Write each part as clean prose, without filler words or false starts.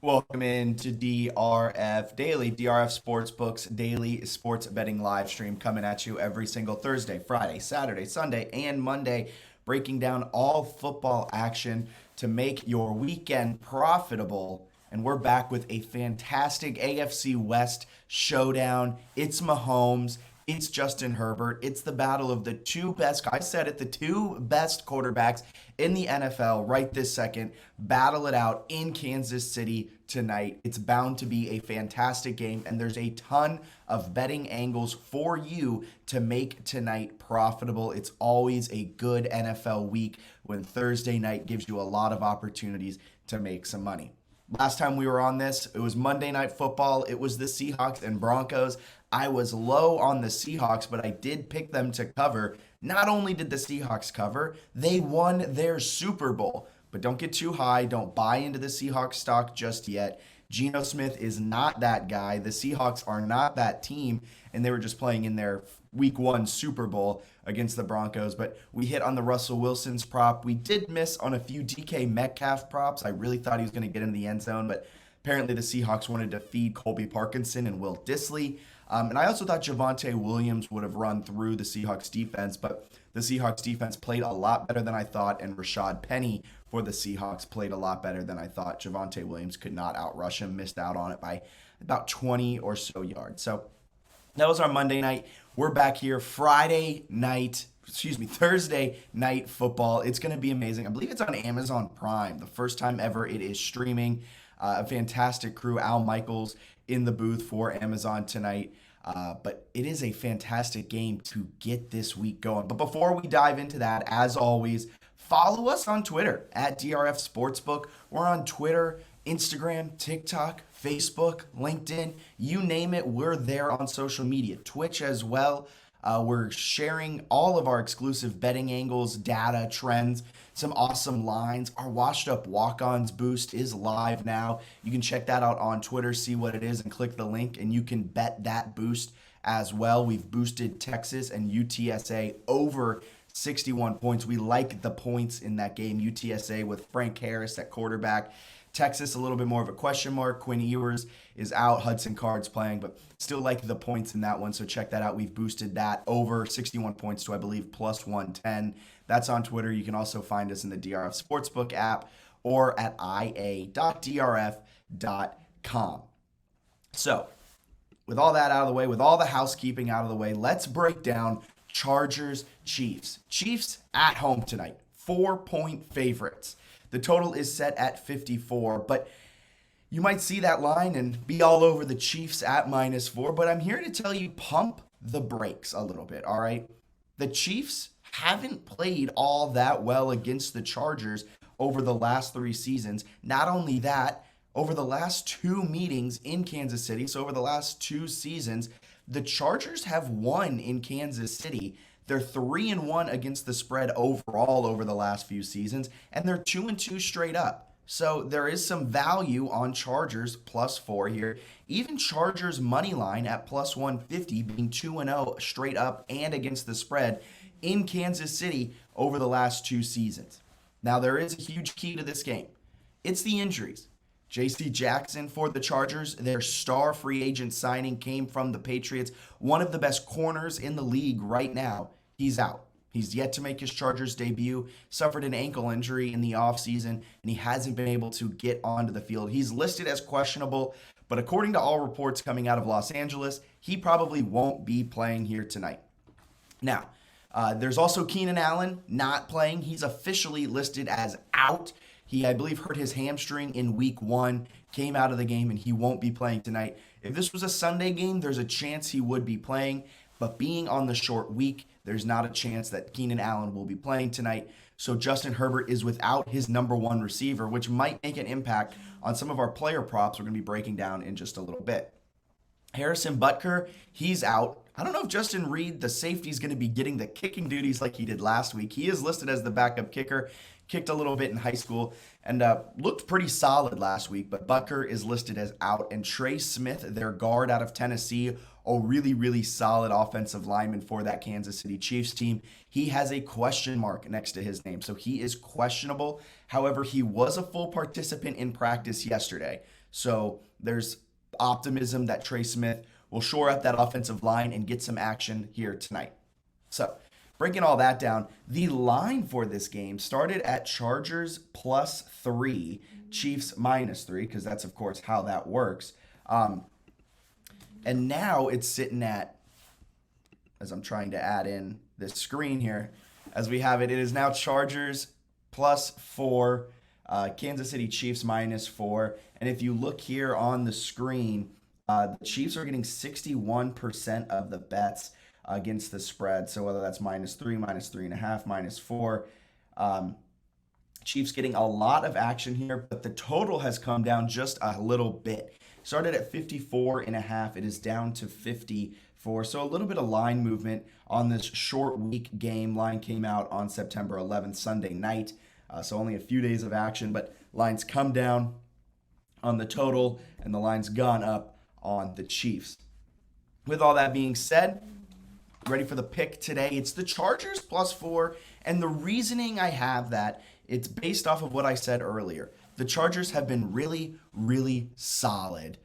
Welcome into DRF Daily, DRF Sportsbook's daily sports betting live stream coming at you every single Thursday, Friday, Saturday, Sunday, and Monday, breaking down all football action to make your weekend profitable. And we're back with a fantastic AFC West showdown. It's Mahomes. It's Justin Herbert. It's the battle of the two best, I said it, the two best quarterbacks in the NFL right this second. Battle it out in Kansas City tonight. It's bound to be a fantastic game, and there's a ton of betting angles for you to make tonight profitable. It's always a good NFL week when Thursday night gives you a lot of opportunities to make some money. Last time we were on this, it was Monday Night Football. It was the Seahawks and Broncos. I was low on the Seahawks, but I did pick them to cover. Not only did the Seahawks cover, they won their Super Bowl. But don't get too high. Don't buy into the Seahawks stock just yet. Geno Smith is not that guy. The Seahawks are not that team, and they were just playing in their Week 1 Super Bowl against the Broncos. But we hit on the Russell Wilson's prop. We did miss on a few DK Metcalf props. I really thought he was going to get into the end zone, but apparently the Seahawks wanted to feed Colby Parkinson and Will Dissly. And I also thought Javonte Williams would have run through the Seahawks defense, but the Seahawks defense played a lot better than I thought, and Rashad Penny for the Seahawks played a lot better than I thought. Javonte Williams could not outrush him, missed out on it by about 20 or so yards. So that was our Monday night. We're back here Thursday night football. It's going to be amazing. I believe it's on Amazon Prime. The first time ever it is streaming. A fantastic crew. Al Michaels in the booth for Amazon tonight. But it is a fantastic game to get this week going. But before we dive into that, as always, follow us on Twitter at DRF Sportsbook. We're on Twitter, Instagram, TikTok, Facebook, LinkedIn, you name it, we're there on social media. Twitch as well. We're sharing all of our exclusive betting angles, data, trends, some awesome lines. Our Washed Up Walk-Ons boost is live now. You can check that out on Twitter, see what it is, and click the link, and you can bet that boost as well. We've boosted Texas and UTSA over 61 points. We like the points in that game. UTSA with Frank Harris at quarterback. Texas, a little bit more of a question mark. Quinn Ewers is out. Hudson Card's playing, but still like the points in that one. So check that out. We've boosted that over 61 points to, I believe, plus 110. That's on Twitter. You can also find us in the DRF Sportsbook app or at ia.drf.com. So with all that out of the way, with all the housekeeping out of the way, let's break down Chargers Chiefs. Chiefs at home tonight, 4-point favorites. The total is set at 54, but you might see that line and be all over the Chiefs at -4, but I'm here to tell you, pump the brakes a little bit, all right? The Chiefs haven't played all that well against the Chargers over the last 3 seasons. Not only that, over the last 2 meetings in Kansas City, so over the last 2 seasons, the Chargers have won in Kansas City. They're 3-1 against the spread overall over the last few seasons, and they're 2-2 straight up. So there is some value on Chargers +4 here. Even Chargers money line at +150, being 2-0 straight up and against the spread in Kansas City over the last 2 seasons. Now there is a huge key to this game. It's the injuries. J.C. Jackson for the Chargers, their star free agent signing, came from the Patriots. One of the best corners in the league right now. He's out. He's yet to make his Chargers debut, suffered an ankle injury in the offseason, and he hasn't been able to get onto the field. He's listed as questionable, but according to all reports coming out of Los Angeles, he probably won't be playing here tonight. Now, there's also Keenan Allen not playing. He's officially listed as out. He, I believe, hurt his hamstring in week 1, came out of the game, and he won't be playing tonight. If this was a Sunday game, there's a chance he would be playing, but being on the short week, there's not a chance that Keenan Allen will be playing tonight. So Justin Herbert is without his number 1 receiver, which might make an impact on some of our player props we're going to be breaking down in just a little bit. Harrison Butker, he's out. I don't know if Justin Reed, the safety, is going to be getting the kicking duties like he did last week. He is listed as the backup kicker, kicked a little bit in high school, and looked pretty solid last week, but Butker is listed as out. And Trey Smith, their guard out of Tennessee, a really, really solid offensive lineman for that Kansas City Chiefs team. He has a question mark next to his name, so he is questionable. However, he was a full participant in practice yesterday, so there's optimism that Trey Smith will shore up that offensive line and get some action here tonight. So, breaking all that down, the line for this game started at Chargers +3, Chiefs -3, because that's, of course, how that works. And now it's sitting at, as I'm trying to add in this screen here, as we have it, it is now Chargers +4, Kansas City Chiefs -4. And if you look here on the screen, the Chiefs are getting 61% of the bets against the spread. So whether that's -3, -3.5, -4, Chiefs getting a lot of action here, but the total has come down just a little bit. Started at 54.5, it is down to 54. So a little bit of line movement on this short week game. Line came out on September 11th, Sunday night. So only a few days of action, but lines come down on the total and the line's gone up on the Chiefs. With all that being said, ready for the pick today. It's the Chargers +4, and the reasoning I have that, it's based off of what I said earlier. The Chargers have been really, really solid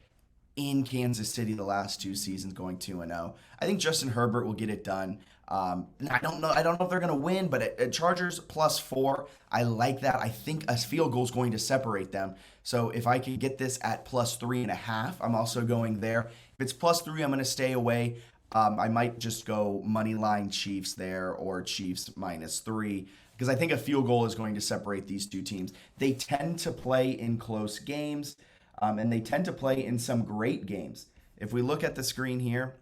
in Kansas City the last 2 seasons, going 2-0. I think Justin Herbert will get it done. I don't know if they're going to win, but at Chargers +4, I like that. I think a field goal is going to separate them. So if I can get this at +3.5, I'm also going there. If it's +3, I'm going to stay away. I might just go money line Chiefs there, or Chiefs -3, because I think a field goal is going to separate these two teams. They tend to play in close games, and they tend to play in some great games. If we look at the screen here,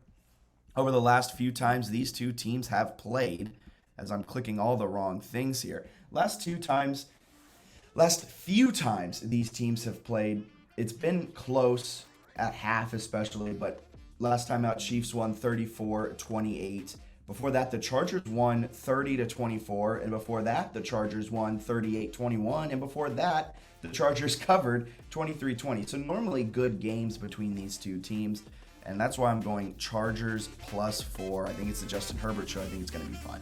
over the last few times these two teams have played, as I'm clicking all the wrong things here, last few times these teams have played, it's been close at half especially, but last time out, Chiefs won 34-28. Before that, the Chargers won 30-24, and before that, the Chargers won 38-21, and before that, the Chargers covered 23-20. So normally good games between these two teams, and that's why I'm going Chargers +4. I think it's the Justin Herbert show. I think it's going to be fun.